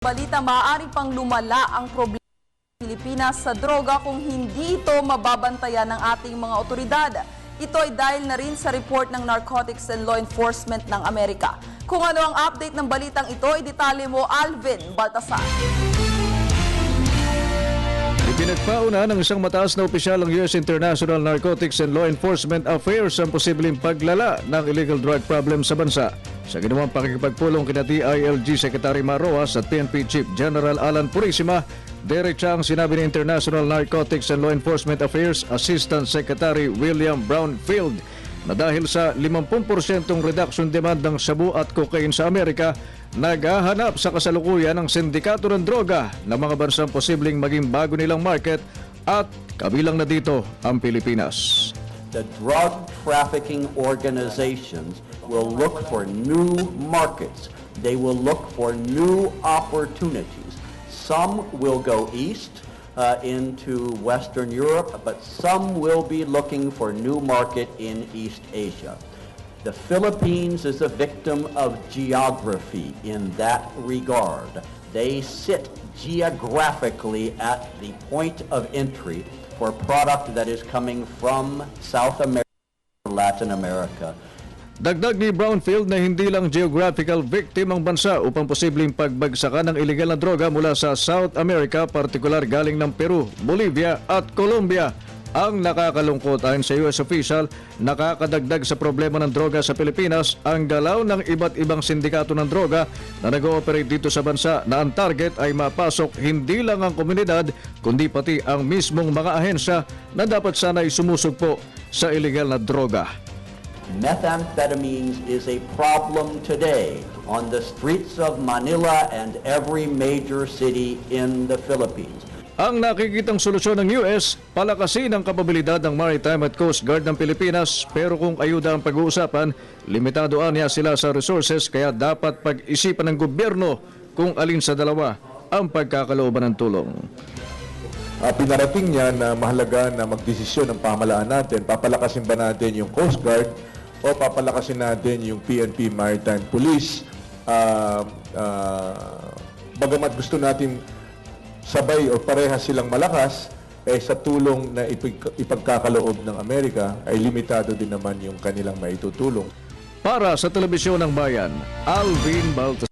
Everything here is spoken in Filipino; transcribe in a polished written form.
Balita, maaari pang lumala ang problema ng Pilipinas sa droga kung hindi ito mababantayan ng ating mga otoridad. Ito ay dahil na rin sa report ng Narcotics and Law Enforcement ng Amerika. Kung ano ang update ng balitang ito, idetalye mo Alvin Baltasar. Pinagpauna ng isang mataas na opisyal ng U.S. International Narcotics and Law Enforcement Affairs ang posibleng paglala ng illegal drug problem sa bansa. Sa ginawang pakikipagpulong kina DILG Secretary Maroas at PNP Chief General Alan Purisima, diretsa ang sinabi ni International Narcotics and Law Enforcement Affairs Assistant Secretary William Brownfield na dahil sa 50% reduction demand ng shabu at cocaine sa Amerika, naghahanap sa kasalukuyan ng sindikato ng droga ng mga bansang posibleng maging bago nilang market at kabilang na dito ang Pilipinas. The drug trafficking organizations will look for new markets. They will look for new opportunities. Some will go east into Western Europe, but some will be looking for new market in East Asia. The Philippines is a victim of geography in that regard. They sit geographically at the point of entry for product that is coming from South America and Latin America. Dagdag ni Brownfield na hindi lang geographical victim ang bansa upang posibleng pagbagsakan ng iligal na droga mula sa South America, partikular galing ng Peru, Bolivia at Colombia. Ang nakakalungkot ayon sa US official, nakakadagdag sa problema ng droga sa Pilipinas ang galaw ng iba't ibang sindikato ng droga na nag-ooperate dito sa bansa na ang target ay mapasok hindi lang ang komunidad kundi pati ang mismong mga ahensya na dapat sana'y sumusugpo sa iligal na droga. Methamphetamines is a problem today on the streets of Manila and every major city in the Philippines. Ang nakikitang solusyon ng US, palakasin ang kapabilidad ng Maritime at Coast Guard ng Pilipinas, pero kung ayuda ang pag-uusapan, limitado niya sila sa resources kaya dapat pag-isipan ng gobyerno kung alin sa dalawa ang pagkakalooban ng tulong. Pinarating niya na mahalaga na magdesisyon ng pamahalaan natin, papalakasin ba natin yung Coast Guard o papalakasin natin yung PNP Maritime Police. Bagamat gusto natin sabay o parehas silang malakas, sa tulong na ipagkakaloob ng Amerika ay limitado din naman yung kanilang maitutulong. Para sa Telebisyon ng Bayan, Alvin Baltasar.